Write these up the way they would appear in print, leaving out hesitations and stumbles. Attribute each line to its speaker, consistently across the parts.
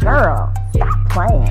Speaker 1: Girl, stop playing.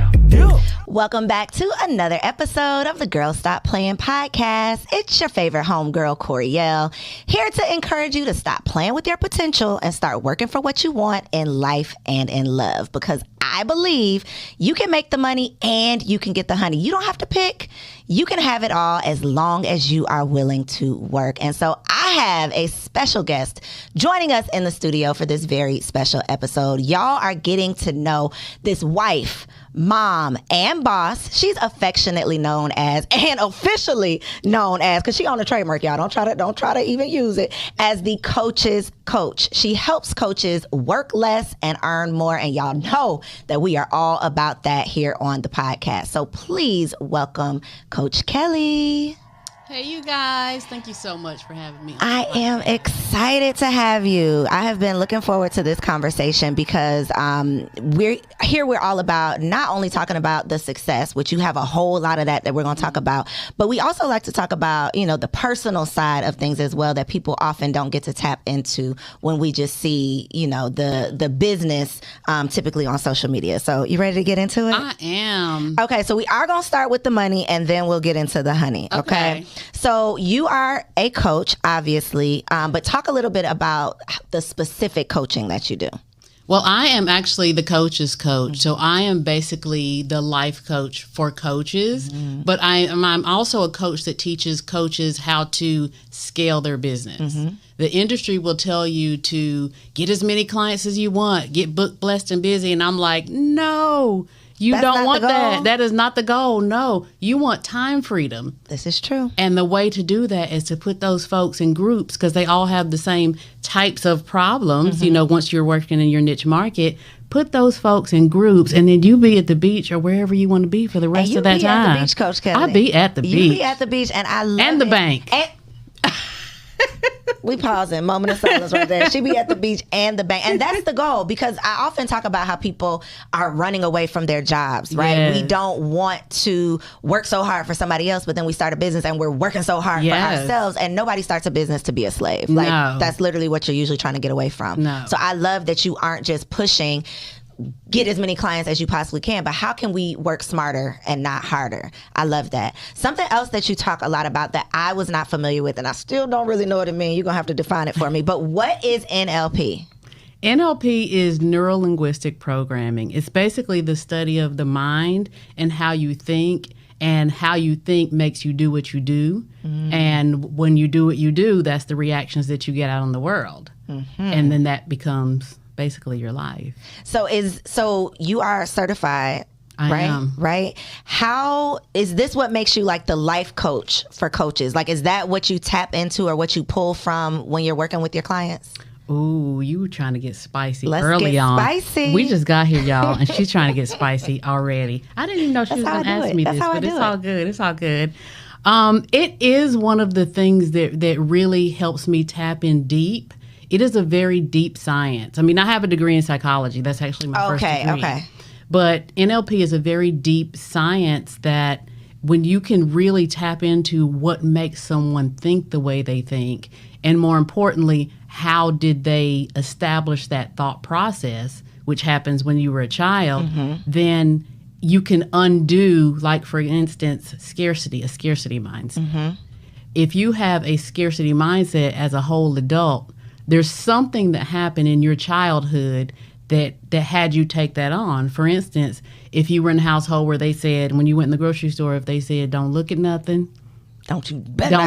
Speaker 2: Welcome back to another episode of the Girl Stop Playing podcast. It's your favorite homegirl, Koereyelle, here to encourage you to stop playing with your potential and start working for what you want in life and in love. Because I believe you can make the money and you can get the honey. You don't have to pick. You can have it all as long as you are willing to work. And so I have a special guest joining us in the studio for this very special episode. Y'all are getting to know this wife, mom, and boss. She's affectionately known as, and officially known as, because she own a trademark, y'all. Don't try to even use it, as the coach's coach. She helps coaches work less and earn more. And y'all know that we are all about that here on the podcast. So please welcome Coach Kelly.
Speaker 3: Hey, you guys. Thank you so much for having me.
Speaker 2: I am excited to have you. I have been looking forward to this conversation because we're all about not only talking about the success, which you have a whole lot of that we're going to talk about, but we also like to talk about, the personal side of things as well that people often don't get to tap into when we just see, the business typically on social media. So you ready to get into it?
Speaker 3: I am.
Speaker 2: Okay, so we are going to start with the money and then we'll get into the honey. Okay. So you are a coach, obviously, but talk a little bit about the specific coaching that you do.
Speaker 3: Well, I am actually the coach's coach. So I am basically the life coach for coaches, but I'm also a coach that teaches coaches how to scale their business. The industry will tell you to get as many clients as you want, get booked, blessed, and busy. And I'm like, no. You don't want that. That is not the goal. No, you want time freedom.
Speaker 2: This is true.
Speaker 3: And the way to do that is to put those folks in groups because they all have the same types of problems. Once you're working in your niche market, put those folks in groups and then you be at the beach or wherever you want to be for the rest of that time.
Speaker 2: You be at the beach, Coach Kelly.
Speaker 3: I be at the beach.
Speaker 2: You be at the beach and I love it.
Speaker 3: And the bank.
Speaker 2: We pausing, moment of silence right there. She be at the beach and the bank. And that's the goal because I often talk about how people are running away from their jobs, right?
Speaker 3: Yes.
Speaker 2: We don't want to work so hard for somebody else, but then we start a business and we're working so hard for ourselves and nobody starts a business to be a slave. Like that's literally what you're usually trying to get away from.
Speaker 3: No.
Speaker 2: So I love that you aren't just pushing get as many clients as you possibly can, but how can we work smarter and not harder? I love that. Something else that you talk a lot about that I was not familiar with, and I still don't really know what it means. You're going to have to define it for me. But what is NLP?
Speaker 3: NLP is neuro-linguistic programming. It's basically the study of the mind and how you think, and how you think makes you do what you do. And when you do what you do, that's the reactions that you get out in the world. And then that becomes basically your life.
Speaker 2: So you are certified,
Speaker 3: I
Speaker 2: right?
Speaker 3: am.
Speaker 2: Right? How is this what makes you like the life coach for coaches? Like, is that what you tap into or what you pull from when you're working with your clients?
Speaker 3: Ooh, you were trying to get spicy
Speaker 2: Let's
Speaker 3: early
Speaker 2: get
Speaker 3: on.
Speaker 2: Spicy.
Speaker 3: We just got here, y'all, and she's trying to get spicy already. I didn't even know she was going to ask me this, but it's all good. It's all good. It is one of the things that really helps me tap in deep. It is a very deep science. I mean, I have a degree in psychology. That's actually my first degree. Okay. But NLP is a very deep science that when you can really tap into what makes someone think the way they think, and more importantly, how did they establish that thought process, which happens when you were a child, then you can undo, like, for instance, a scarcity mindset. If you have a scarcity mindset as a whole adult, there's something that happened in your childhood that had you take that on. For instance, if you were in a household where they said, when you went in the grocery store, if they said, don't look at nothing,
Speaker 2: don't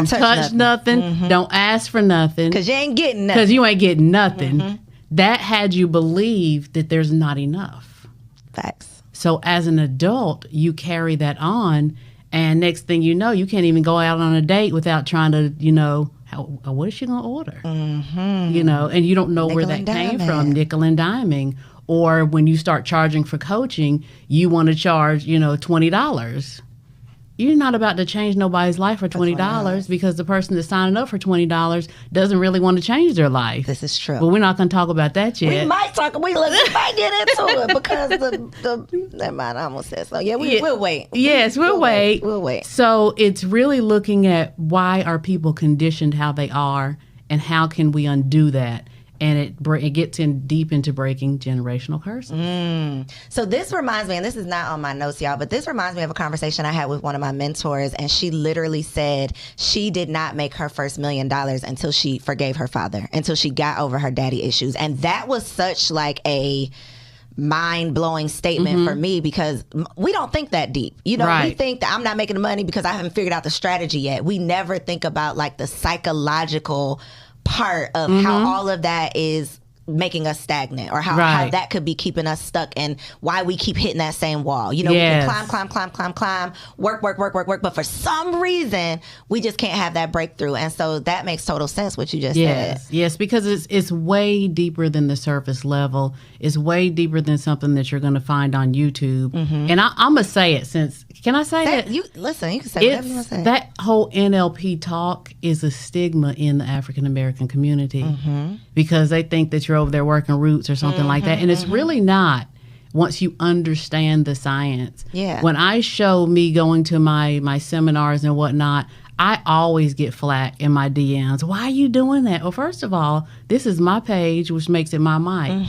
Speaker 3: touch nothing, don't ask for nothing.
Speaker 2: Because you ain't getting
Speaker 3: nothing. That had you believe that there's not enough.
Speaker 2: Facts.
Speaker 3: So as an adult, you carry that on, and next thing you know, you can't even go out on a date without trying to, what is she going to order? And you don't know where that came from, nickel and diming. Or when you start charging for coaching, you want to charge, $20. You're not about to change nobody's life for $20 because the person that's signing up for $20 doesn't really want to change their life.
Speaker 2: This is true.
Speaker 3: But we're not going to talk about that yet.
Speaker 2: We might get into it because never mind, I almost said so. Yeah, we'll wait.
Speaker 3: Yes, we'll wait.
Speaker 2: We'll wait.
Speaker 3: So it's really looking at why are people conditioned how they are and how can we undo that. and it gets in deep into breaking generational curses.
Speaker 2: So this reminds me, and this is not on my notes, y'all, but this reminds me of a conversation I had with one of my mentors, and she literally said she did not make her first $1 million until she forgave her father, until she got over her daddy issues. And that was such like a mind-blowing statement for me, because we don't think that deep. You know, we think that I'm not making the money because I haven't figured out the strategy yet. We never think about like the psychological part of how all of that is making us stagnant, or how that could be keeping us stuck, and why we keep hitting that same wall. You know, we can climb, work, but for some reason we just can't have that breakthrough. And so that makes total sense what you just said.
Speaker 3: Yes, because it's way deeper than the surface level. It's way deeper than something that you're going to find on YouTube. And I'm gonna say it, since can I say that?
Speaker 2: You listen, you can say whatever you want to say.
Speaker 3: That whole NLP talk is a stigma in the African American community, because they think that you're over there working roots or something like that, and it's really not. Once you understand the science, when I show me going to my seminars and whatnot, I always get flack in my DMs. Why are you doing that? Well, first of all, this is my page, which makes it my mic.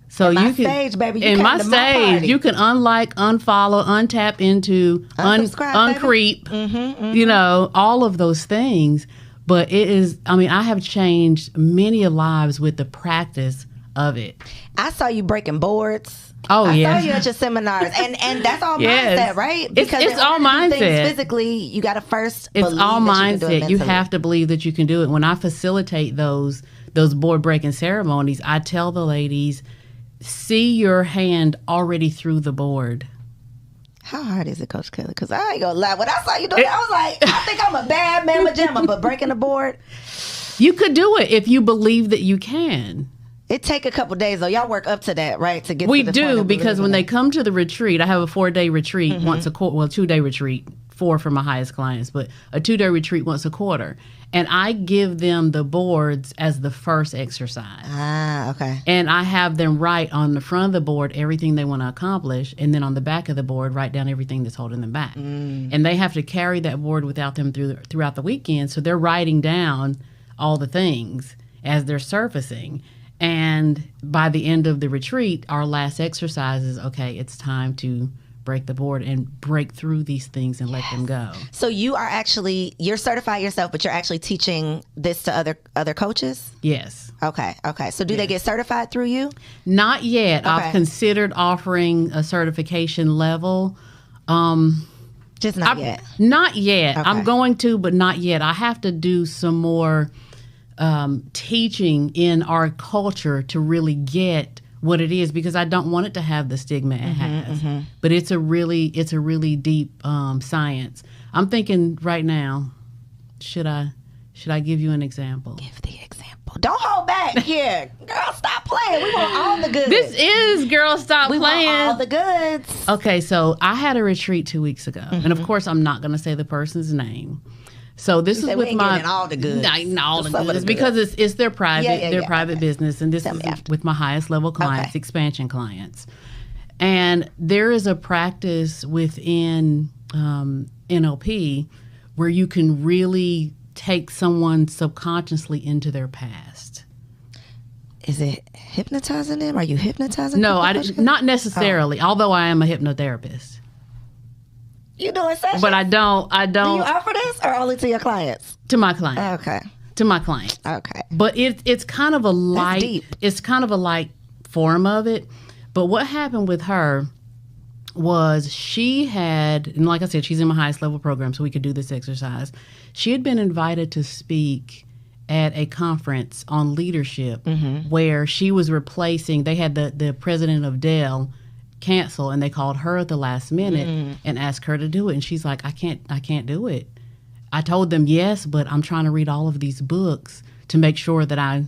Speaker 3: So
Speaker 2: in my
Speaker 3: you can
Speaker 2: stage, baby.
Speaker 3: In my stage, you can unlike, unfollow, untap into, uncreep, you know, all of those things. But it is, I mean, I have changed many lives with the practice of it.
Speaker 2: I saw you breaking boards.
Speaker 3: I
Speaker 2: saw you at your seminars, and that's all mindset, right?
Speaker 3: Because it's all mindset.
Speaker 2: Physically, you got to first.
Speaker 3: It's all mindset. You
Speaker 2: mentally.
Speaker 3: have to believe that you can do it. When I facilitate those board breaking ceremonies, I tell the ladies, see your hand already through the board.
Speaker 2: How hard is it, Coach Kelly? Because I ain't gonna lie. When I saw you doing it, I was like, I think I'm a bad mamma jamma, but breaking the board.
Speaker 3: You could do it if you believe that you can.
Speaker 2: It take a couple days though. Y'all work up to that, right? To get
Speaker 3: we
Speaker 2: to the
Speaker 3: do
Speaker 2: point of
Speaker 3: because when
Speaker 2: that.
Speaker 3: they come to the retreat, I have a 4-day retreat once a quarter. Well, 2-day retreat, 4 for my highest clients, but a 2-day retreat once a quarter. And I give them the boards as the first exercise.
Speaker 2: Okay.
Speaker 3: And I have them write on the front of the board everything they want to accomplish, and then on the back of the board write down everything that's holding them back. And they have to carry that board without them throughout the weekend. So they're writing down all the things as they're surfacing. And by the end of the retreat, our last exercise is, okay, it's time to break the board and break through these things and let them go.
Speaker 2: So you're certified yourself, but you're actually teaching this to other coaches?
Speaker 3: Yes.
Speaker 2: Okay. So do they get certified through you?
Speaker 3: Not yet.
Speaker 2: Okay.
Speaker 3: I've considered offering a certification level.
Speaker 2: Just not yet?
Speaker 3: Not yet.
Speaker 2: Okay.
Speaker 3: I'm going to, but not yet. I have to do some more teaching in our culture to really get what it is, because I don't want it to have the stigma it has. But it's a really deep science. I'm thinking right now, should I give you an example?
Speaker 2: Give the example. Don't hold back here. Girl, stop playing. We want all the goods.
Speaker 3: This is Girl Stop Playing.
Speaker 2: We want all the goods.
Speaker 3: Okay, so I had a retreat 2 weeks ago. And of course, I'm not going to say the person's name. So this is with my
Speaker 2: all the goods.
Speaker 3: All the goods, because it's their private private business, and this is with my highest level clients, expansion clients. And there is a practice within NLP where you can really take someone subconsciously into their past.
Speaker 2: Is it hypnotizing them? Are you hypnotizing?
Speaker 3: No, not necessarily. Although I am a hypnotherapist.
Speaker 2: You doing sessions?
Speaker 3: But I don't.
Speaker 2: Do you offer this, or only to your clients?
Speaker 3: To my clients.
Speaker 2: Okay.
Speaker 3: To my clients.
Speaker 2: Okay.
Speaker 3: But it's kind of a light.
Speaker 2: That's deep.
Speaker 3: It's kind of a light form of it. But what happened with her was she had, and like I said, she's in my highest level program, so we could do this exercise. She had been invited to speak at a conference on leadership where she was replacing. They had the president of Dell cancel, and they called her at the last minute and asked her to do it, and she's like, I can't do it. I told them yes, but I'm trying to read all of these books to make sure that I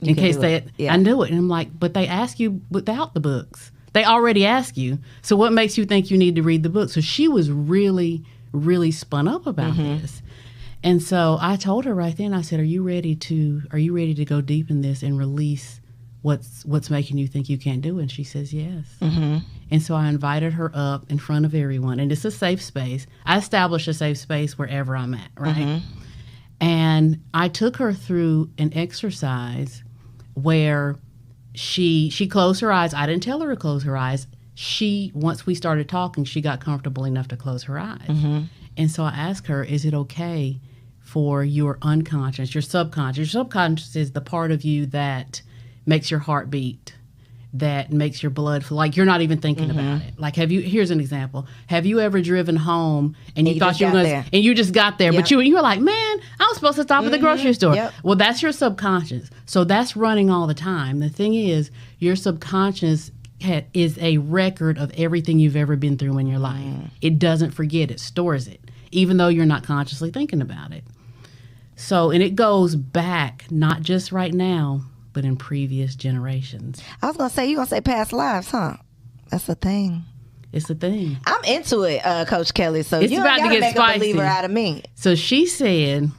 Speaker 3: knew it. And I'm like, but they ask you without the books. They already ask you. So what makes you think you need to read the book? So she was really, really spun up about this. And so I told her right then, I said, are you ready to go deep in this and release what's making you think you can't do it? And she says yes. And so I invited her up in front of everyone, and it's a safe space. I establish a safe space wherever I'm at, right? And I took her through an exercise where she closed her eyes. I didn't tell her to close her eyes. Once we started talking, she got comfortable enough to close her eyes. Mm-hmm. And so I asked her, is it okay for your unconscious, your subconscious? Your subconscious is the part of you that makes your heart beat, that makes your blood flow. Like, you're not even thinking about it. Like, here's an example. Have you ever driven home and you thought you were going to, and you just got there, but you were like, man, I was supposed to stop at the grocery store. Yep. Well, that's your subconscious. So that's running all the time. The thing is, your subconscious is a record of everything you've ever been through in your life. It doesn't forget, it stores it, even though you're not consciously thinking about it. So, and it goes back, not just right now, but in previous generations.
Speaker 2: I was going to say, you're going to say past lives, huh? That's the thing.
Speaker 3: It's the thing.
Speaker 2: I'm into it, Coach Kelly, so
Speaker 3: it's
Speaker 2: you
Speaker 3: about
Speaker 2: got
Speaker 3: to
Speaker 2: to make
Speaker 3: spicy.
Speaker 2: A believer out of me.
Speaker 3: So she said,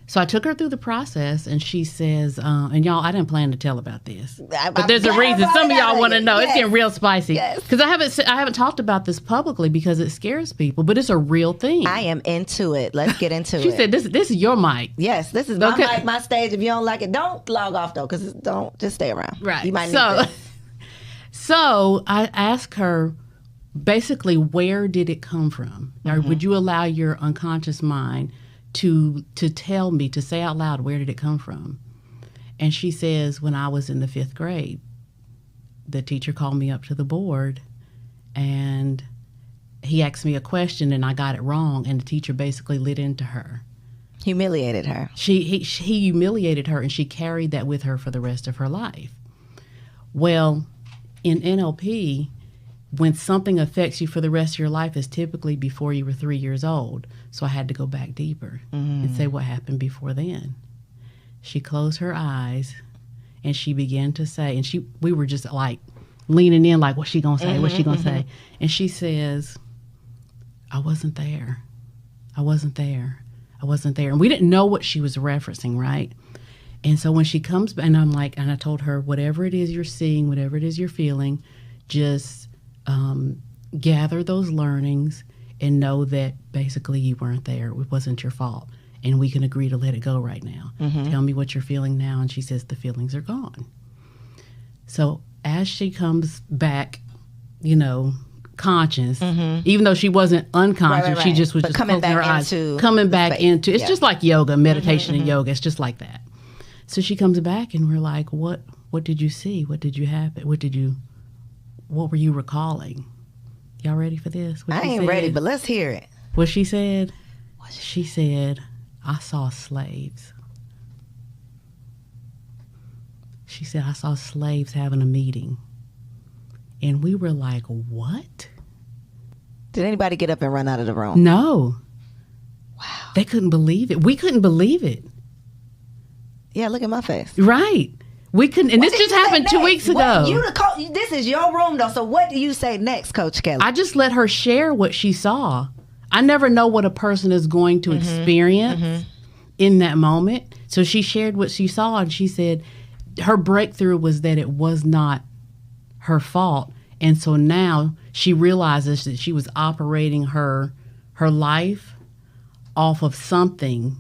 Speaker 3: so I took her through the process, and she says, and y'all, I didn't plan to tell about this, but there's a reason. Some of y'all want to know. Yes. It's getting real spicy because I haven't talked about this publicly because it scares people, but it's a real thing.
Speaker 2: I am into it. Let's get into it.
Speaker 3: She said, "This is your mic."
Speaker 2: Yes, this is my mic, my stage. If you don't like it, don't log off though, because just stay around.
Speaker 3: Right.
Speaker 2: You might need this.
Speaker 3: So I asked her, basically, where did it come from? Or would you allow your unconscious mind to tell me, to say out loud, where did it come from? And she says, when I was in the 5th grade, the teacher called me up to the board and he asked me a question and I got it wrong, and the teacher basically lit into her.
Speaker 2: Humiliated her.
Speaker 3: He humiliated her, and she carried that with her for the rest of her life. Well, in NLP, when something affects you for the rest of your life is typically before you were 3 years old. So I had to go back deeper and say what happened before then. She closed her eyes and she began to say, and we were just like leaning in like, what's she going to say? What's she going to say? And she says, I wasn't there. I wasn't there. I wasn't there. And we didn't know what she was referencing, right? And so when she comes back, and I'm like, and I told her, whatever it is you're seeing, whatever it is you're feeling, just gather those learnings and know that basically you weren't there. It wasn't your fault. And we can agree to let it go right now. Tell me what you're feeling now. And she says the feelings are gone. So as she comes back, conscious, even though she wasn't unconscious, she just was just closing her eyes. Coming back into, it's just like yoga, meditation and yoga. It's just like that. So she comes back and we're like, what did you see? What did you happen? What were you recalling? Y'all ready for this?
Speaker 2: I ain't ready, but let's hear it.
Speaker 3: What she said? She said, I saw slaves. She said, I saw slaves having a meeting. And we were like, what?
Speaker 2: Did anybody get up and run out of the room?
Speaker 3: No.
Speaker 2: Wow.
Speaker 3: They couldn't believe it. We couldn't believe it.
Speaker 2: Yeah, look at my face.
Speaker 3: Right. We couldn't, and this just happened 2 weeks ago.
Speaker 2: This is your room, though. So what do you say next, Coach Kelly?
Speaker 3: I just let her share what she saw. I never know what a person is going to experience in that moment. So she shared what she saw, and she said her breakthrough was that it was not her fault. And so now she realizes that she was operating her life off of something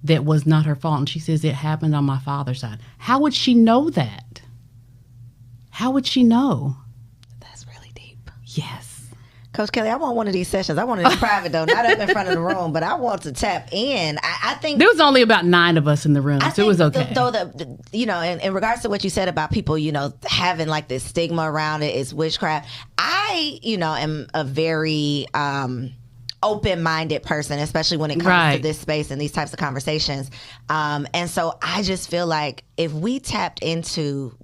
Speaker 3: that was not her fault. And she says it happened on my father's side. How would she know that? How would she know?
Speaker 2: That's really deep.
Speaker 3: Yes.
Speaker 2: Coach Kelly, I want one of these sessions. I want it in private, though, not up in front of the room, but I want to tap in. I think
Speaker 3: there was only about 9 of us in the room, so it was okay.
Speaker 2: Though in regards to what you said about people, having like this stigma around it is witchcraft. I, am a very open-minded person, especially when it comes to this space and these types of conversations. And so I just feel like if we tapped into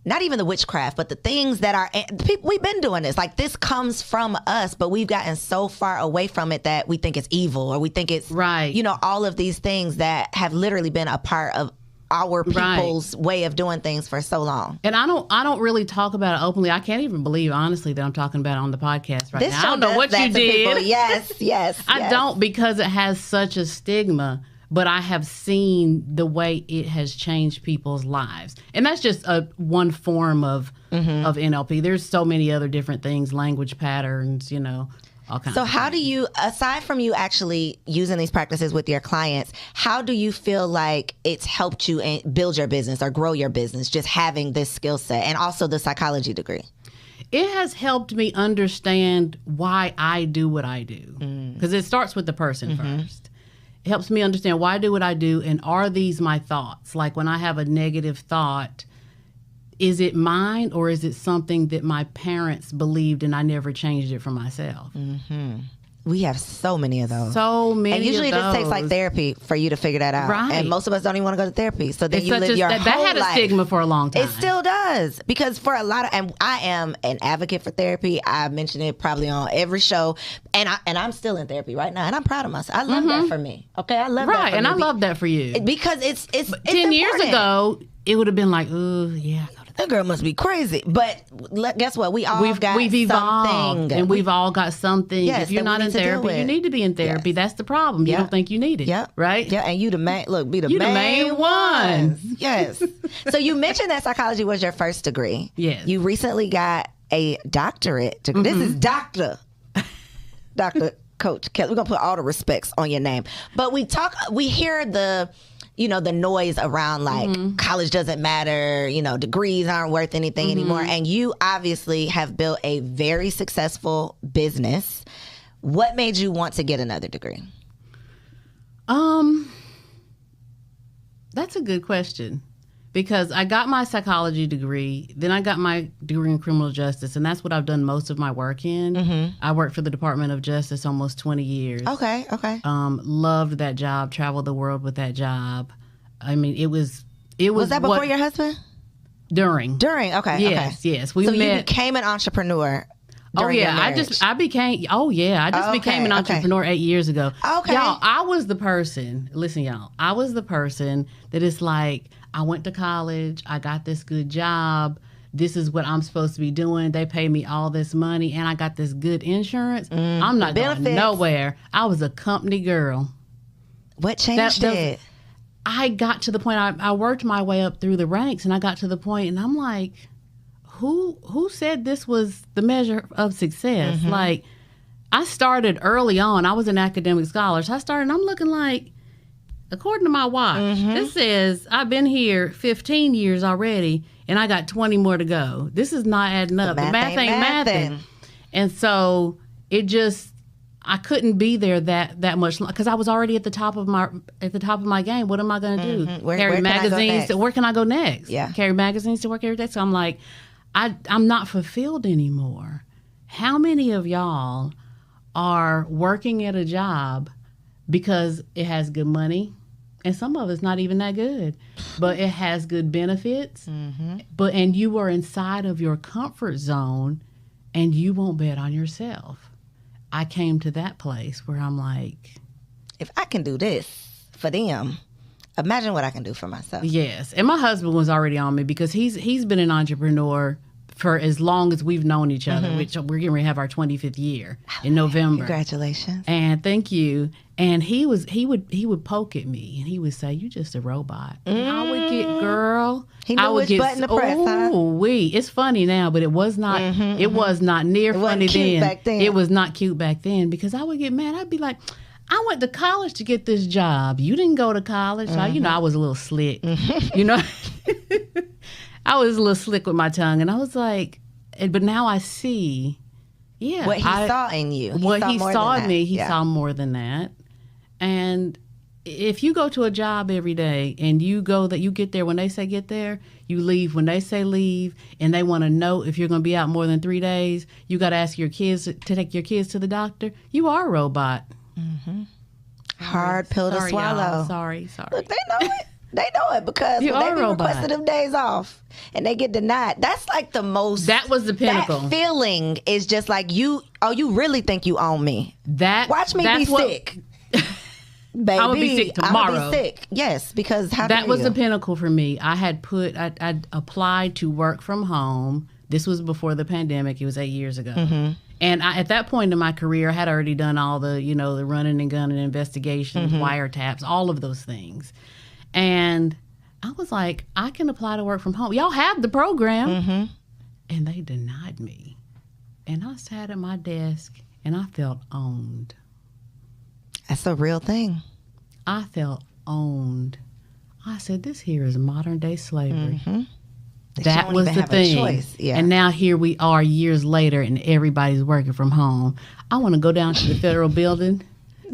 Speaker 2: not even the witchcraft, but the things that are people, we've been doing this. Like, this comes from us, but we've gotten so far away from it that we think it's evil, or we think it's all of these things that have literally been a part of our people's way of doing things for so long.
Speaker 3: And I don't really talk about it openly. I can't even believe, honestly, that I'm talking about it on the podcast right now. I don't know what you did.
Speaker 2: Yes.
Speaker 3: I don't, because it has such a stigma. But I have seen the way it has changed people's lives. And that's just one form of NLP. There's so many other different things, language patterns, all kinds
Speaker 2: So
Speaker 3: of
Speaker 2: how
Speaker 3: things.
Speaker 2: do you, aside from you actually using these practices with your clients, how do you feel like it's helped you build your business or grow your business, just having this skill set and also the psychology degree?
Speaker 3: It has helped me understand why I do what I do. Because it starts with the person first. It helps me understand why I do what I do, and are these my thoughts? Like when I have a negative thought, is it mine or is it something that my parents believed and I never changed it for myself?
Speaker 2: We have so many of those.
Speaker 3: So many
Speaker 2: And usually
Speaker 3: of those.
Speaker 2: this takes like therapy for you to figure that out.
Speaker 3: Right.
Speaker 2: And most of us don't even want to go to therapy. So then
Speaker 3: It's
Speaker 2: you
Speaker 3: such
Speaker 2: live
Speaker 3: a-
Speaker 2: your
Speaker 3: that
Speaker 2: whole
Speaker 3: had a
Speaker 2: life.
Speaker 3: stigma for a long time.
Speaker 2: It still does. Because for a lot of, and I am an advocate for therapy. I mention it probably on every show. And I'm still in therapy right now. And I'm proud of myself. I love that for me. Okay. I love that
Speaker 3: Right,
Speaker 2: for
Speaker 3: and
Speaker 2: me.
Speaker 3: I love that for you.
Speaker 2: Because it's
Speaker 3: 10 years
Speaker 2: important.
Speaker 3: ago, it would have been like, oh, yeah, I go to
Speaker 2: That girl must be crazy. But guess what? We all got
Speaker 3: we've evolved,
Speaker 2: something.
Speaker 3: and we've all got something.
Speaker 2: Yes,
Speaker 3: if you're
Speaker 2: that
Speaker 3: not
Speaker 2: we
Speaker 3: in
Speaker 2: need to deal
Speaker 3: therapy, you
Speaker 2: with.
Speaker 3: need to be in therapy.
Speaker 2: Yes.
Speaker 3: That's the problem. You
Speaker 2: Yeah.
Speaker 3: don't think you need it.
Speaker 2: Yeah.
Speaker 3: Right?
Speaker 2: Yeah, and you the main be the
Speaker 3: You the
Speaker 2: main
Speaker 3: main one.
Speaker 2: Yes. So you mentioned that psychology was your first degree.
Speaker 3: Yes.
Speaker 2: You recently got a doctorate degree. This is Dr. Coach Kelly. We're gonna put all the respects on your name. But we hear the noise around like college doesn't matter, degrees aren't worth anything anymore. And you obviously have built a very successful business. What made you want to get another degree?
Speaker 3: That's a good question. Because I got my psychology degree, then I got my degree in criminal justice, and that's what I've done most of my work in. I worked for the Department of Justice almost 20 years.
Speaker 2: Okay.
Speaker 3: Loved that job, traveled the world with that job. I mean, it was
Speaker 2: Was that before your husband?
Speaker 3: During.
Speaker 2: Okay.
Speaker 3: Yes. We
Speaker 2: so
Speaker 3: met.
Speaker 2: you became an entrepreneur. During your marriage.
Speaker 3: I became an entrepreneur 8 years ago.
Speaker 2: Okay.
Speaker 3: Y'all, I was the person that is like, I went to college, I got this good job, this is what I'm supposed to be doing, they pay me all this money, and I got this good insurance. I'm not going nowhere. I was a company girl.
Speaker 2: What changed it?
Speaker 3: I got to the point, I worked my way up through the ranks, and I got to the point, and I'm like, who said this was the measure of success? Like, I started early on. I was an academic scholar. So I started, and I'm looking like, according to my watch, this says I've been here 15 years already, and I got 20 more to go. This is not adding up. The math ain't mathing. And so I couldn't be there that much because I was already at the top of my game. What am I going to do? Carry magazines. Where can I go next?
Speaker 2: Yeah.
Speaker 3: Carry magazines to work every day. So I'm like, I'm not fulfilled anymore. How many of y'all are working at a job because it has good money? And some of it's not even that good, but it has good benefits. And you are inside of your comfort zone, and you won't bet on yourself. I came to that place where I'm like,
Speaker 2: if I can do this for them, imagine what I can do for myself.
Speaker 3: Yes. And my husband was already on me because he's been an entrepreneur for as long as we've known each other, which we're getting ready to have our 25th year in November.
Speaker 2: Congratulations.
Speaker 3: And thank you. And he would poke at me and he would say, "You just a robot." And I would get, girl.
Speaker 2: He knew which button to press, huh?
Speaker 3: It's funny now, but it was not. It was not near funny
Speaker 2: cute back then.
Speaker 3: It was not cute back then because I would get mad. I'd be like, I went to college to get this job. You didn't go to college. So, I was a little slick. I was a little slick with my tongue. And I was like, but now I see,
Speaker 2: what he saw in you.
Speaker 3: What he saw in me, he saw more than that. And if you go to a job every day and you get there when they say get there, you leave when they say leave, and they want to know if you're going to be out more than 3 days, you got to ask your kids to take your kids to the doctor. You are a robot.
Speaker 2: Hard pill to swallow.
Speaker 3: Y'all. Sorry.
Speaker 2: Look, they know it. They know it because when they be requesting them days off and they get denied, that's like the most.
Speaker 3: That was the pinnacle.
Speaker 2: That feeling is just like you really think you own me. Watch me be sick. Baby,
Speaker 3: I'm gonna be sick tomorrow.
Speaker 2: I'm gonna be sick. Yes, because
Speaker 3: that was the pinnacle for me. I applied to work from home. This was before the pandemic. It was 8 years ago. And at that point in my career, I had already done all the, the running and gunning investigations, wiretaps, all of those things. And I was like, I can apply to work from home. Y'all have the program. And they denied me. And I sat at my desk and I felt owned.
Speaker 2: That's a real thing.
Speaker 3: I felt owned. I said, this here is modern day slavery.
Speaker 2: Mm-hmm.
Speaker 3: That was the thing.
Speaker 2: Yeah.
Speaker 3: And now here we are years later and everybody's working from home. I want to go down to the federal building.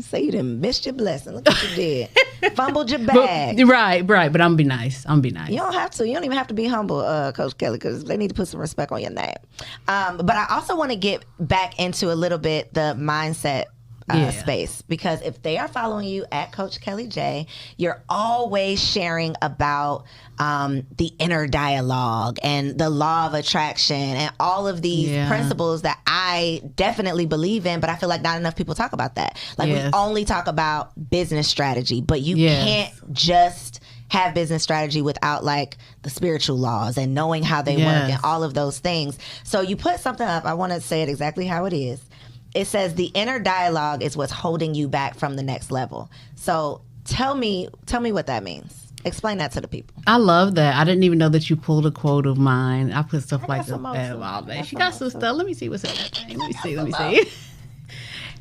Speaker 2: Say you done missed your blessing. Look what you did. Fumbled your bag.
Speaker 3: Right. But I'm going to be nice.
Speaker 2: You don't have to. You don't even have to be humble, Coach Kelly, because they need to put some respect on your name. But I also want to get back into a little bit the mindset space, because if they are following you at Coach Kelly J, you're always sharing about the inner dialogue and the law of attraction and all of these principles that I definitely believe in, but I feel like not enough people talk about that. Like we only talk about business strategy, but you can't just have business strategy without like the spiritual laws and knowing how they work and all of those things. So you put something up. I want to say it exactly how it is. It says the inner dialogue is what's holding you back from the next level. So tell me what that means. Explain that to the people.
Speaker 3: I love that. I didn't even know that you pulled a quote of mine. I put stuff like that all day. She got some stuff. Let me see what's in that thing. Let me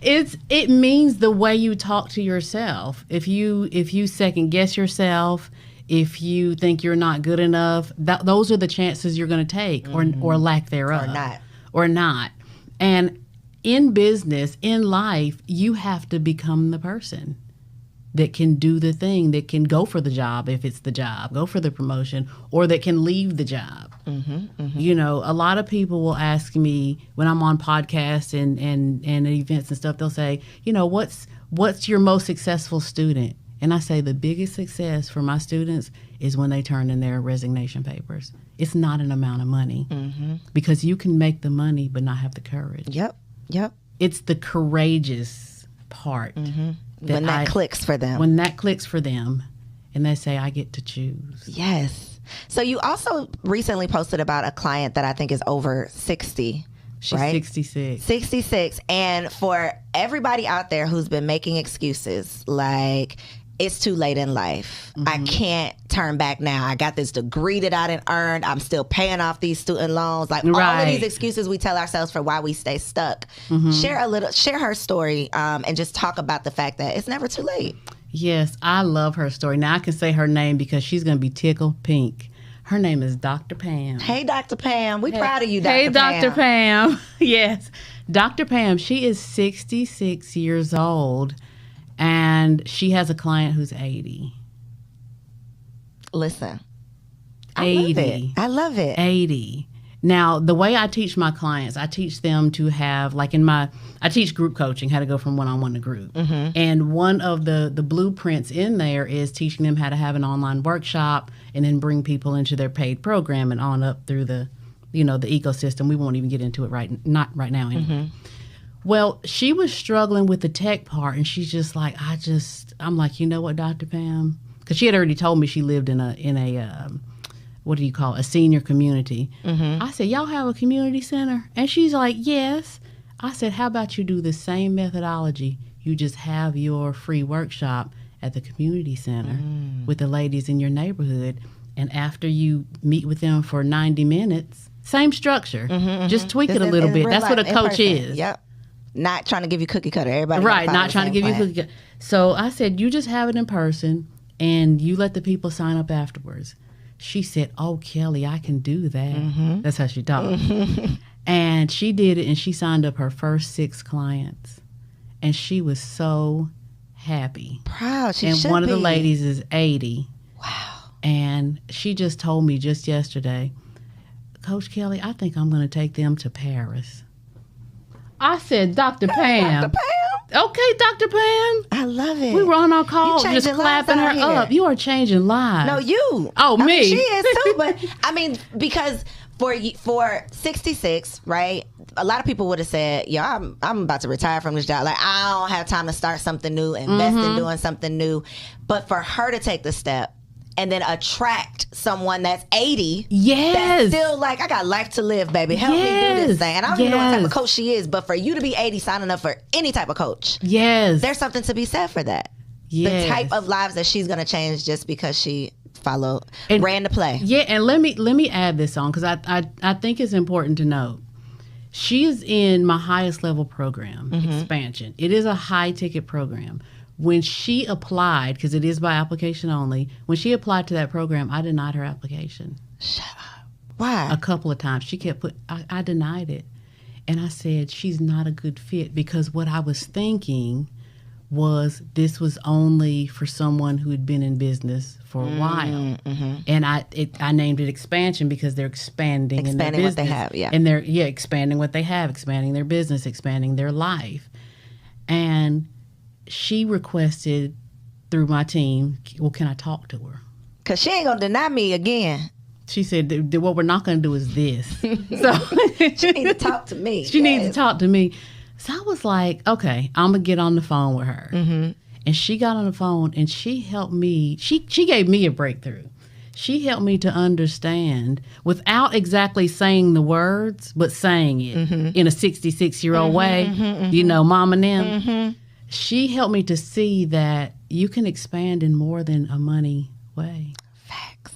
Speaker 3: see. It means the way you talk to yourself. If you second guess yourself, if you think you're not good enough, those are the chances you're going to take, or lack thereof, or not. And in business, in life, you have to become the person that can do the thing, that can go for the job if it's the job, go for the promotion, or that can leave the job. You know, a lot of people will ask me when I'm on podcasts and events and stuff, they'll say, you know, what's your most successful student? And I say the biggest success for my students is when they turn in their resignation papers. It's not an amount of money, because you can make the money but not have the courage.
Speaker 2: Yep.
Speaker 3: It's the courageous part.
Speaker 2: When that clicks for them.
Speaker 3: When that clicks for them and they say, I get to choose.
Speaker 2: Yes. So you also recently posted about a client that I think is over 60.
Speaker 3: She's
Speaker 2: right?
Speaker 3: 66.
Speaker 2: 66. And for everybody out there who's been making excuses like, it's too late in life. I can't turn back now. I got this degree that I didn't earn. I'm still paying off these student loans. Like all of these excuses we tell ourselves for why we stay stuck. Share her story and just talk about the fact that it's never too late.
Speaker 3: Yes, I love her story. Now I can say her name because she's going to be tickled pink. Her name is Dr. Pam.
Speaker 2: Hey, Dr. Pam. We're proud of you, Dr. Pam.
Speaker 3: Hey, Dr. Pam. Yes. Dr. Pam, she is 66 years old. And she has a client who's 80.
Speaker 2: Listen,
Speaker 3: 80.
Speaker 2: I love it.
Speaker 3: 80. Now, the way I teach my clients, I teach them to have, like I teach group coaching, how to go from one-on-one to group. And one of the blueprints in there is teaching them how to have an online workshop and then bring people into their paid program and on up through the ecosystem. We won't even get into it not right now anyway. Well, she was struggling with the tech part, and she's just like, I'm like, you know what, Dr. Pam? Because she had already told me she lived in a what do you call it, a senior community. I said, y'all have a community center? And she's like, yes. I said, how about you do the same methodology? You just have your free workshop at the community center with the ladies in your neighborhood, and after you meet with them for 90 minutes, same structure, just tweak it a little bit. That's what a coach is.
Speaker 2: Yep. Not trying to give you cookie cutter. Everybody
Speaker 3: not trying to give you cookie cutter. So I said, you just have it in person and you let the people sign up afterwards. She said, oh, Kelly, I can do that. That's how she talked. And she did it, and she signed up her first 6 clients. And she was so happy.
Speaker 2: Proud. She
Speaker 3: and
Speaker 2: should
Speaker 3: one
Speaker 2: be.
Speaker 3: of the ladies is 80.
Speaker 2: Wow.
Speaker 3: And she just told me just yesterday, Coach Kelly, I think I'm going to take them to Paris. I said, Dr. Pam.
Speaker 2: Dr. Pam?
Speaker 3: Okay, Dr. Pam.
Speaker 2: I love it.
Speaker 3: We were on our call just clapping her up. You are changing lives.
Speaker 2: No, you.
Speaker 3: Oh, me.
Speaker 2: Mean, she is too, but I mean, because for 66, right? A lot of people would have said, "Yo, I'm about to retire from this job. Like, I don't have time to start something new, invest in doing something new." But for her to take the step and then attract someone that's 80, that's still like, I got life to live, baby. Help me do this thing. And I don't even know what type of coach she is, but for you to be 80 signing up for any type of coach, there's something to be said for that. The type of lives that she's going to change just because she ran the play.
Speaker 3: Yeah, and let me add this on, because I think it's important to note. She is in my highest level program, expansion. It is a high ticket program. When she applied, because it is by application only, when she applied to that program, I denied her application.
Speaker 2: Shut up. Why?
Speaker 3: A couple of times. She kept I denied it. And I said, she's not a good fit, because what I was thinking was this was only for someone who had been in business for a while. And I named it expansion because they're expanding in their business. What they have, yeah. And they're expanding what they have, expanding their business, expanding their life. And she requested through my team, well, can I talk to her?
Speaker 2: Because she ain't going to deny me again.
Speaker 3: She said, what we're not going to do is this. So
Speaker 2: she needs to talk to me.
Speaker 3: She needs to talk to me. So I was like, okay, I'm going to get on the phone with her. And she got on the phone and she helped me. She gave me a breakthrough. She helped me to understand without exactly saying the words, but saying it in a 66-year-old way, you know, mom and them. She helped me to see that you can expand in more than a money way.
Speaker 2: Facts.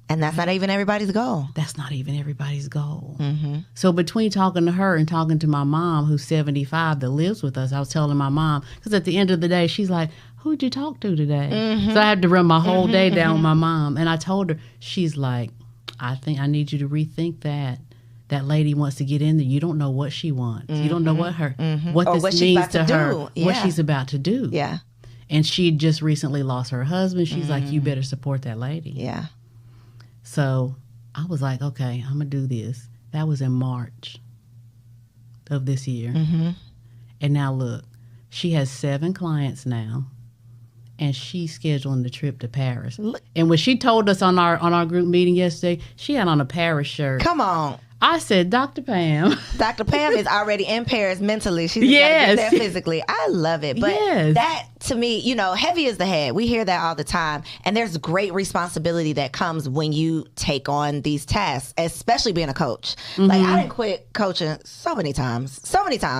Speaker 2: And that's not even everybody's goal.
Speaker 3: That's not even everybody's goal. So between talking to her and talking to my mom, who's 75, that lives with us, I was telling my mom, because at the end of the day, she's like, who'd you talk to today? So I had to run my whole day down with my mom. And I told her, she's like, I think I need you to rethink that. That lady wants to get in there. You don't know what she wants. You don't know what what this means to her, what she's about to do.
Speaker 2: Yeah.
Speaker 3: And she just recently lost her husband. She's like, you better support that lady.
Speaker 2: Yeah.
Speaker 3: So I was like, okay, I'm going to do this. That was in March of this year. And now look, she has 7 clients now. And she's scheduling the trip to Paris. And when she told us on our group meeting yesterday, she had on a Paris shirt.
Speaker 2: Come on.
Speaker 3: I said, Dr. Pam.
Speaker 2: Dr. Pam is already in Paris mentally. She's just got to get there physically. I love it. But that, to me, you know, heavy is the head. We hear that all the time. And there's great responsibility that comes when you take on these tasks, especially being a coach. Like, I didn't quit coaching so many times,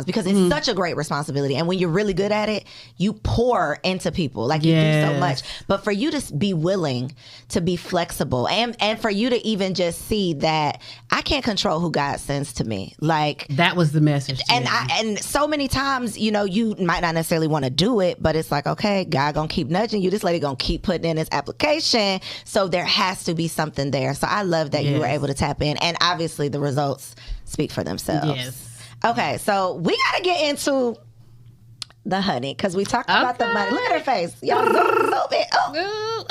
Speaker 2: because it's such a great responsibility. And when you're really good at it, you pour into people. Like, you do so much. But for you to be willing to be flexible and for you to even just see that I can't control who God sends to me. Like,
Speaker 3: that was the message.
Speaker 2: And so many times, you know, you might not necessarily want to do it, but it's like, okay, God gonna keep nudging you. This lady gonna keep putting in this application. So there has to be something there. So I love that you were able to tap in. And obviously the results speak for themselves.
Speaker 3: Yes.
Speaker 2: Okay, so we gotta get into the honey, because we talked about the money. Look at her face. Y'all zoom it. Oh.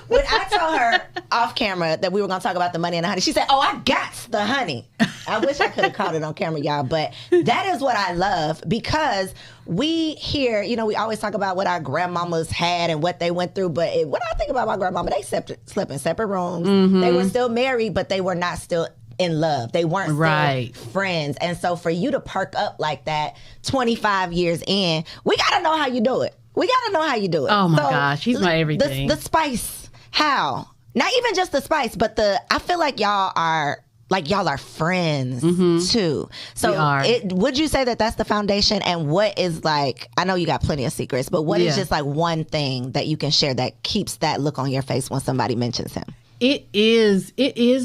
Speaker 2: When I told her off camera that we were going to talk about the money and the honey, she said, oh, I got the honey. I wish I could have caught it on camera, y'all. But that is what I love, because we hear, you know, we always talk about what our grandmamas had and what they went through. But when I think about my grandmama, they slept in separate rooms. They were still married, but they were not still in love. They weren't still friends. And so for you to perk up like that 25 years in, we got to know how you do it. We got to know how you do it.
Speaker 3: Oh, my gosh. He's my everything.
Speaker 2: The spice. How? Not even just the spice, but I feel like y'all are friends too. So would you say that that's the foundation? And what is, like, I know you got plenty of secrets, but what is just like one thing that you can share that keeps that look on your face when somebody mentions him?
Speaker 3: It is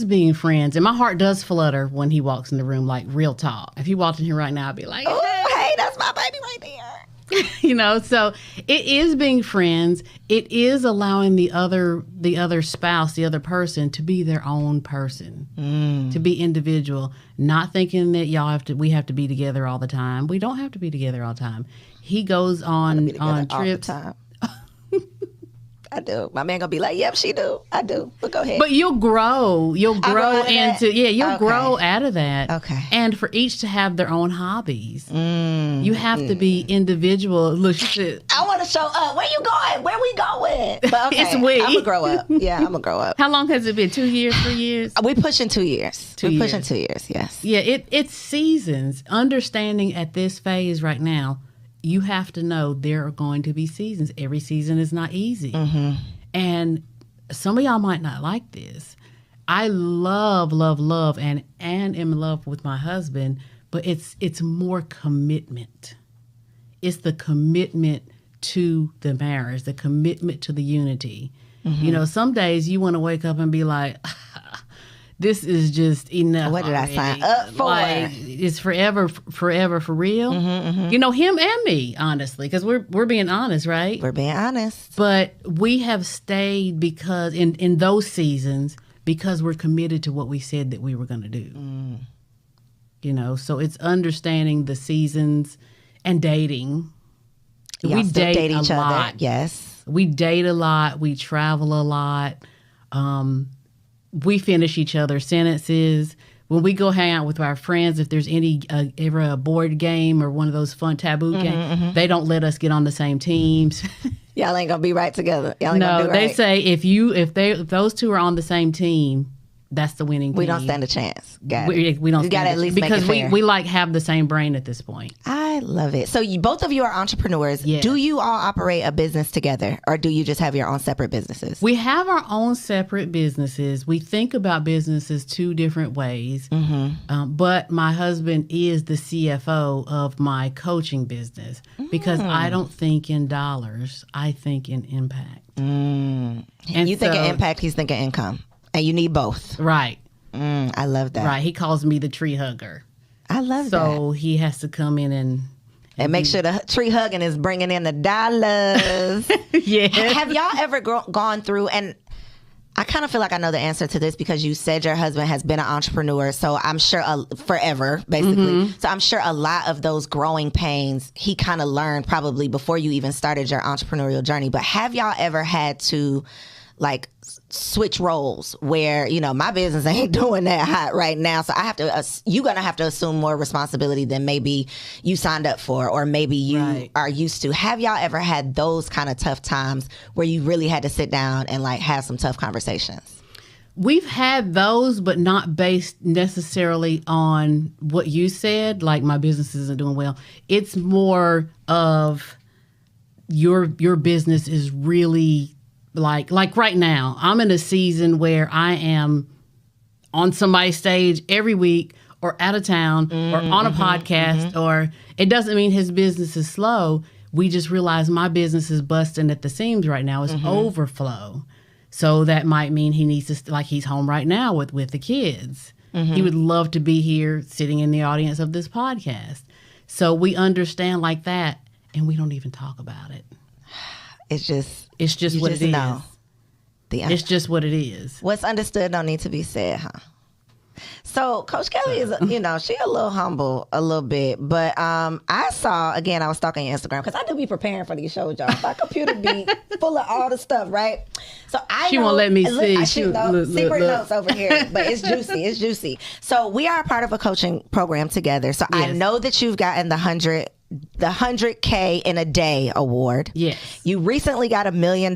Speaker 3: being friends. And my heart does flutter when he walks in the room, like, real talk. If he walked in here right now, I'd be like,
Speaker 2: hey, that's my baby right there.
Speaker 3: You know, so it is being friends. It is allowing the other spouse, the other person, to be their own person, to be individual, not thinking that we have to be together all the time. We don't have to be together all the time. He goes on trips. All the time.
Speaker 2: I do. My man gonna be like, yep, she do. I do. But go ahead.
Speaker 3: But you'll grow into, you'll grow out of that.
Speaker 2: Okay.
Speaker 3: And for each to have their own hobbies. You have to be individual. Look,
Speaker 2: I want to show up. Where you going? Where we going? But okay,
Speaker 3: it's we.
Speaker 2: I'm gonna grow up. Yeah, I'm gonna grow up.
Speaker 3: How long has it been? 2 years, 3 years?
Speaker 2: We pushing 2 years. We're pushing 2 years, yes.
Speaker 3: Yeah, it's seasons. Understanding at this phase right now, you have to know there are going to be seasons. Every season is not easy. And some of y'all might not like this. I love, and am in love with my husband, but it's more commitment. It's the commitment to the marriage, the commitment to the unity. You know, some days you want to wake up and be like, this is just enough.
Speaker 2: What did
Speaker 3: already.
Speaker 2: I sign up for?
Speaker 3: Like, it's forever for real.
Speaker 2: Mm-hmm.
Speaker 3: You know, him and me, honestly, because we're being honest, right?
Speaker 2: We're being honest.
Speaker 3: But we have stayed because in those seasons, because we're committed to what we said that we were going to do. You know, so it's understanding the seasons and dating.
Speaker 2: Y'all
Speaker 3: we
Speaker 2: still date
Speaker 3: a
Speaker 2: each
Speaker 3: lot.
Speaker 2: other. Yes.
Speaker 3: We date a lot. We travel a lot. We finish each other's sentences. When we go hang out with our friends, if there's any ever a board game or one of those fun taboo games, they don't let us get on the same teams.
Speaker 2: Y'all ain't gonna be right together. Y'all ain't gonna
Speaker 3: No,
Speaker 2: do
Speaker 3: they
Speaker 2: right.
Speaker 3: say if those two are on the same team, that's the winning team.
Speaker 2: We don't stand a chance.
Speaker 3: We don't.
Speaker 2: You gotta at least
Speaker 3: because
Speaker 2: make it fair.
Speaker 3: we like have the same brain at this point.
Speaker 2: I love it. So both of you are entrepreneurs.
Speaker 3: Yes.
Speaker 2: Do you all operate a business together, or do you just have your own separate businesses?
Speaker 3: We have our own separate businesses. We think about businesses two different ways. But my husband is the CFO of my coaching business because I don't think in dollars. I think in impact. And
Speaker 2: you think of impact, he's thinking income. And you need both.
Speaker 3: Right.
Speaker 2: I love that.
Speaker 3: Right. He calls me the tree hugger.
Speaker 2: I love that.
Speaker 3: So he has to come in and
Speaker 2: make sure the tree hugging is bringing in the dollars.
Speaker 3: yeah.
Speaker 2: Have y'all ever gone through, and I kind of feel like I know the answer to this because you said your husband has been an entrepreneur, so I'm sure forever, basically. So I'm sure a lot of those growing pains he kind of learned probably before you even started your entrepreneurial journey. But have y'all ever had to like switch roles where, you know, my business ain't doing that hot right now, so I have to you're gonna have to assume more responsibility than maybe you signed up for or maybe you are used to? Have y'all ever had those kind of tough times where you really had to sit down and like have some tough conversations?
Speaker 3: We've had those, but not based necessarily on what you said, like my business isn't doing well. It's more of your business is really like right now, I'm in a season where I am on somebody's stage every week or out of town or on a podcast, or it doesn't mean his business is slow. We just realize my business is busting at the seams right now. It's overflow. So that might mean he needs to, like he's home right now with the kids. He would love to be here sitting in the audience of this podcast. So we understand like that, and we don't even talk about it.
Speaker 2: It's just
Speaker 3: what it is.
Speaker 2: Know.
Speaker 3: It's just what it is.
Speaker 2: What's understood don't need to be said, huh? So Coach Kelly is, you know, she a little humble a little bit, but I saw, again, I was stalking your Instagram because I do be preparing for these shows, y'all. My computer be full of all the stuff, right? So
Speaker 3: she won't let me see.
Speaker 2: Secret notes over here, but it's juicy. It's juicy. So we are a part of a coaching program together. So I know that you've gotten the 100K in a day award.
Speaker 3: Yes.
Speaker 2: You recently got $1 Million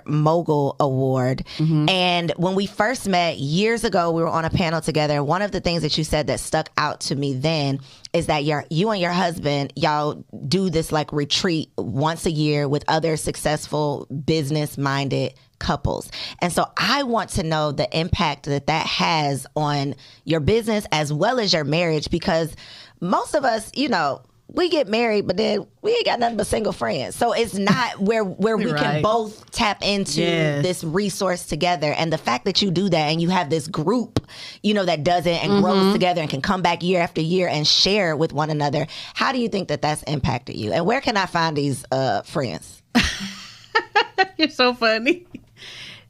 Speaker 2: Mogul Award. And when we first met years ago, we were on a panel together. One of the things that you said that stuck out to me then is that you and your husband, y'all do this like retreat once a year with other successful business-minded couples. And so I want to know the impact that has on your business as well as your marriage, because most of us, you know, we get married, but then we ain't got nothing but single friends. So it's not where we can both tap into this resource together. And the fact that you do that and you have this group, you know, that does it and grows together and can come back year after year and share with one another. How do you think that that's impacted you? And where can I find these friends?
Speaker 3: You're so funny.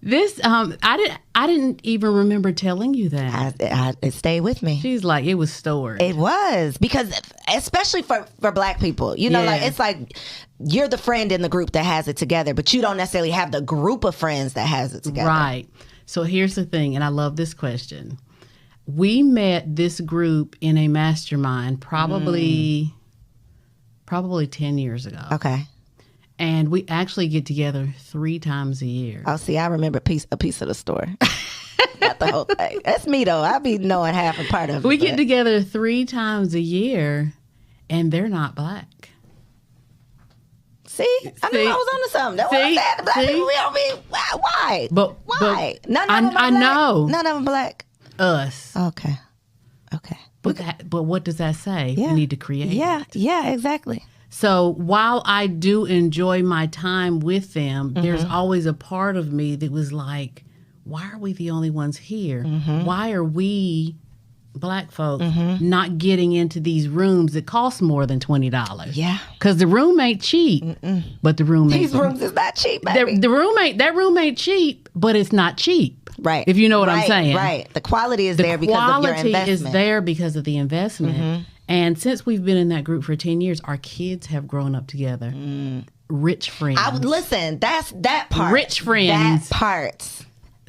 Speaker 3: This I didn't even remember telling you that.
Speaker 2: It stayed with me.
Speaker 3: She's like, it was stored.
Speaker 2: It was, because especially for Black people, you know, like it's like you're the friend in the group that has it together, but you don't necessarily have the group of friends that has it together. Right.
Speaker 3: So here's the thing, and I love this question. We met this group in a mastermind probably 10 years ago.
Speaker 2: Okay.
Speaker 3: And we actually get together 3 times a year.
Speaker 2: Oh, see, I remember a piece of the story. Not the whole thing. That's me, though. I be knowing half a part of it.
Speaker 3: We get together 3 times a year, and they're not Black.
Speaker 2: See? I knew I was onto something. That's what I said. Black people, we don't be... Why? Why? None of them are Black.
Speaker 3: I know.
Speaker 2: None of them Black.
Speaker 3: Us.
Speaker 2: Okay.
Speaker 3: But what does that say?
Speaker 2: Yeah.
Speaker 3: You need to create it.
Speaker 2: Yeah, exactly.
Speaker 3: So while I do enjoy my time with them, there's always a part of me that was like, why are we the only ones here? Why are we Black folks not getting into these rooms that cost more than $20?
Speaker 2: Yeah.
Speaker 3: Because the room ain't cheap, but the room ain't.
Speaker 2: These rooms is not cheap, baby.
Speaker 3: That room ain't cheap, but it's not cheap.
Speaker 2: Right.
Speaker 3: If you know what I'm saying.
Speaker 2: Right. The quality is there because of your investment.
Speaker 3: The quality is there because of the investment. And since we've been in that group for 10 years, our kids have grown up together. Rich friends.
Speaker 2: Listen, that's that part.
Speaker 3: Rich friends.
Speaker 2: That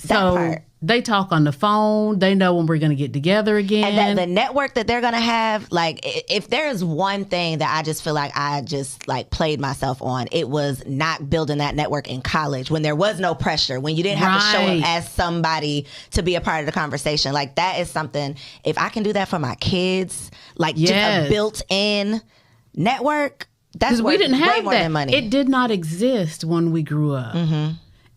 Speaker 2: part.
Speaker 3: They talk on the phone. They know when we're going to get together again.
Speaker 2: And the network that they're going to have, like, if there's one thing that I just feel like I just, like, played myself on, it was not building that network in college when there was no pressure, when you didn't have to show up as somebody to be a part of the conversation. Like, that is something, if I can do that for my kids, like, just a built-in network, that's worth way more than money.
Speaker 3: It did not exist when we grew up.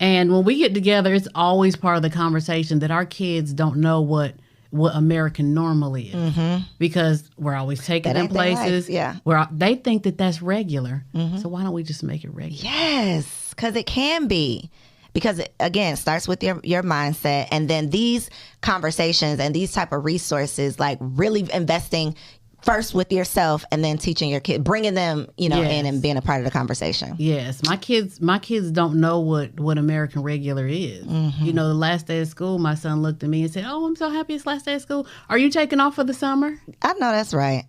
Speaker 3: And when we get together, it's always part of the conversation that our kids don't know what American normal is because we're always taking them places where they think that that's regular. So why don't we just make it regular?
Speaker 2: Yes, because it can be. Because again, it starts with your mindset, and then these conversations and these type of resources, like really investing first with yourself and then teaching your kid, bringing them, in and being a part of the conversation.
Speaker 3: Yes. My kids don't know what American regular is. The last day of school, my son looked at me and said, "Oh, I'm so happy it's last day of school. Are you taking off for the summer?"
Speaker 2: I know that's right.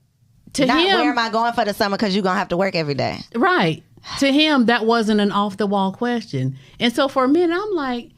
Speaker 3: To him,
Speaker 2: where am I going for the summer? Because you're going to have to work every day.
Speaker 3: Right. To him, that wasn't an off the wall question. And so for a minute, I'm like,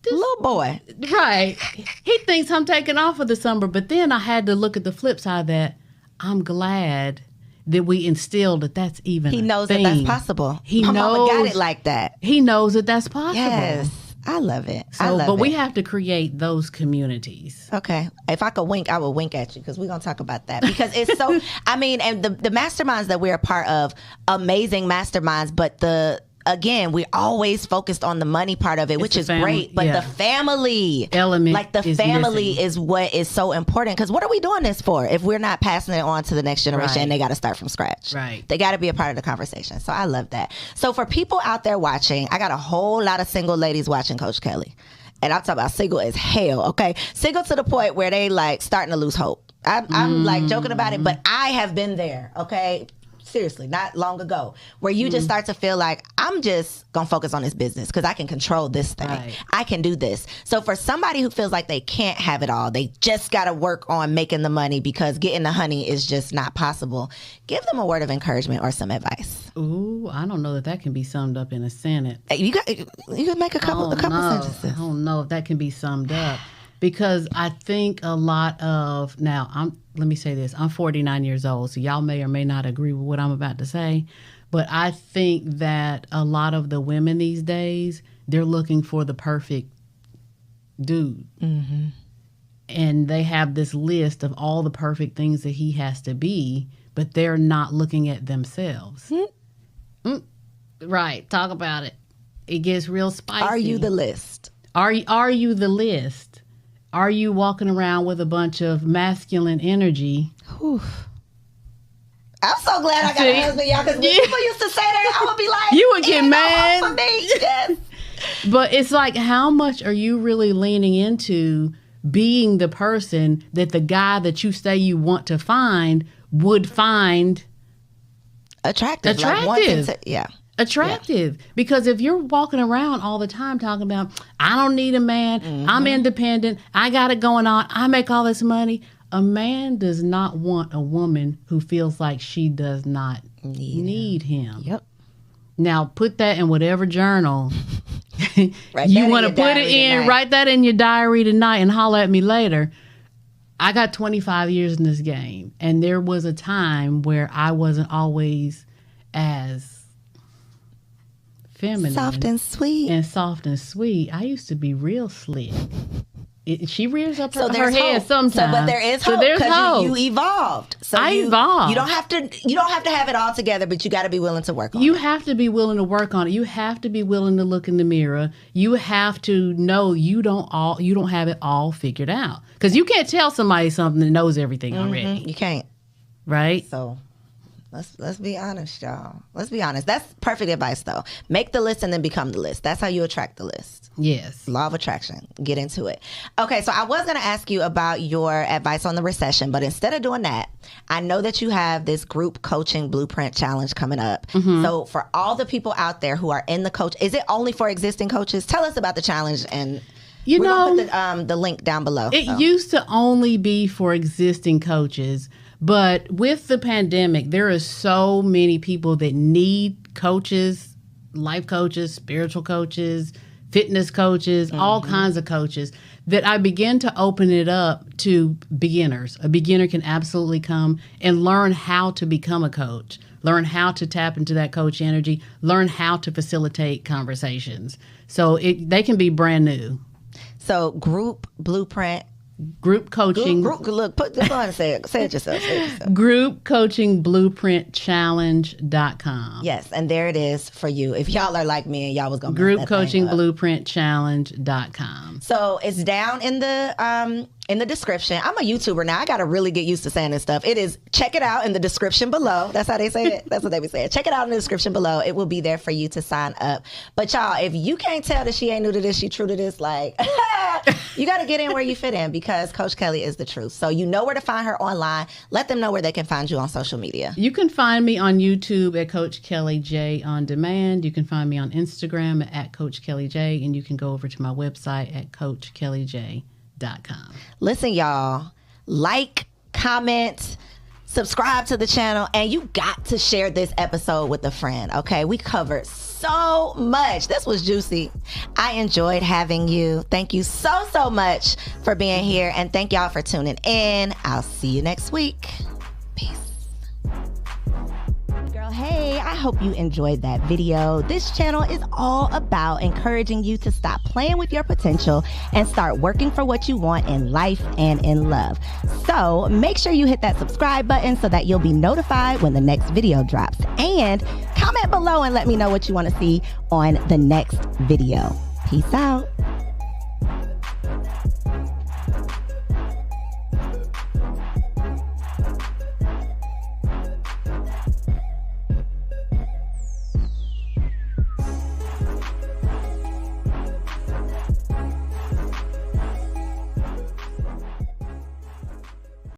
Speaker 2: this little boy.
Speaker 3: Right. He thinks I'm taking off for the summer. But then I had to look at the flip side of that. I'm glad that we instilled that that's even
Speaker 2: He knows that that's possible. My mama got it like that.
Speaker 3: He knows that that's possible.
Speaker 2: Yes. I love it. But
Speaker 3: we have to create those communities.
Speaker 2: Okay. If I could wink, I would wink at you because we're going to talk about that. Because it's so, and the masterminds that we're a part of, amazing masterminds, but again, we're always focused on the money part of it, which is great. But the family
Speaker 3: element,
Speaker 2: like the family is what is so important. Because what are we doing this for if we're not passing it on to the next generation and they got to start from scratch?
Speaker 3: Right.
Speaker 2: They got to be a part of the conversation. So I love that. So for people out there watching, I got a whole lot of single ladies watching Coach Kelly. And I'm talking about single as hell, okay? Single to the point where they like starting to lose hope. I'm like joking about it, but I have been there, okay? Seriously, not long ago, where you just start to feel like, I'm just going to focus on this business because I can control this thing. Right. I can do this. So for somebody who feels like they can't have it all, they just got to work on making the money because getting the honey is just not possible. Give them a word of encouragement or some advice.
Speaker 3: Ooh, I don't know that can be summed up in a sentence.
Speaker 2: You could make a couple sentences.
Speaker 3: I don't know if that can be summed up. Because I think a lot of, let me say this, I'm 49 years old, so y'all may or may not agree with what I'm about to say, but I think that a lot of the women these days, they're looking for the perfect dude. And they have this list of all the perfect things that he has to be, but they're not looking at themselves. Right, talk about it. It gets real spicy.
Speaker 2: Are you the list?
Speaker 3: Are you the list? Are you walking around with a bunch of masculine energy?
Speaker 2: Whew. I'm so glad I got a husband, y'all, because when people used to say that, I would be like,
Speaker 3: you would get mad.
Speaker 2: For me. Yes.
Speaker 3: But it's like, how much are you really leaning into being the person that the guy that you say you want to find would find
Speaker 2: attractive?
Speaker 3: Attractive. Because if you're walking around all the time talking about, I don't need a man, I'm independent, I got it going on, I make all this money. A man does not want a woman who feels like she does not need him.
Speaker 2: Yep.
Speaker 3: Now put that in whatever journal you want to put it in, write that in your diary tonight and holler at me later. I got 25 years in this game, and there was a time where I wasn't always as feminine,
Speaker 2: soft and sweet.
Speaker 3: I used to be real slick. She rears up her head sometimes.
Speaker 2: But there is hope because you evolved. So
Speaker 3: I evolved.
Speaker 2: You don't have to have it all together, but you got to be willing to work on it.
Speaker 3: You have to be willing to work on it. You have to be willing to look in the mirror. You have to know you don't have it all figured out. Because you can't tell somebody something that knows everything already.
Speaker 2: You can't.
Speaker 3: Right?
Speaker 2: So Let's be honest, y'all. Let's be honest. That's perfect advice, though. Make the list and then become the list. That's how you attract the list.
Speaker 3: Yes.
Speaker 2: Law of attraction. Get into it. Okay, so I was going to ask you about your advice on the recession, but instead of doing that, I know that you have this group coaching blueprint challenge coming up. Mm-hmm. So for all the people out there who are in the coach, is it only for existing coaches? Tell us about the challenge, and we're going to put the link down below.
Speaker 3: It used to only be for existing coaches. But with the pandemic, there are so many people that need coaches, life coaches, spiritual coaches, fitness coaches, mm-hmm. all kinds of coaches, that I began to open it up to beginners. A beginner can absolutely come and learn how to become a coach, learn how to tap into that coach energy, learn how to facilitate conversations. So they can be brand new.
Speaker 2: So group blueprint.
Speaker 3: Group coaching.
Speaker 2: Look, go on and say it yourself.
Speaker 3: Group coaching blueprint challenge.com.
Speaker 2: Yes, and there it is for you. If y'all are like me and y'all was going to
Speaker 3: Group coaching blueprint challenge.com.
Speaker 2: So it's down in the description. I'm a YouTuber now. I got to really get used to saying this stuff. It is, check it out in the description below. That's how they say it. That's what they be saying. Check it out in the description below. It will be there for you to sign up. But y'all, if you can't tell that she ain't new to this, she true to this, like, you got to get in where you fit in, because Coach Kelly is the truth. So you know where to find her online. Let them know where they can find you on social media.
Speaker 3: You can find me on YouTube at Coach Kelly J On Demand. You can find me on Instagram at Coach Kelly J, and you can go over to my website at CoachKellyJ.com.
Speaker 2: Listen, y'all, like, comment, subscribe to the channel, and you got to share this episode with a friend. Okay, we covered so much. This was juicy. I enjoyed having you. Thank you so much for being here, and thank y'all for tuning in. I'll see you next week. Peace. Girl, hey, I hope you enjoyed that video. This channel is all about encouraging you to stop playing with your potential and start working for what you want in life and in love. So make sure you hit that subscribe button so that you'll be notified when the next video drops. And comment below and let me know what you want to see on the next video. Peace out.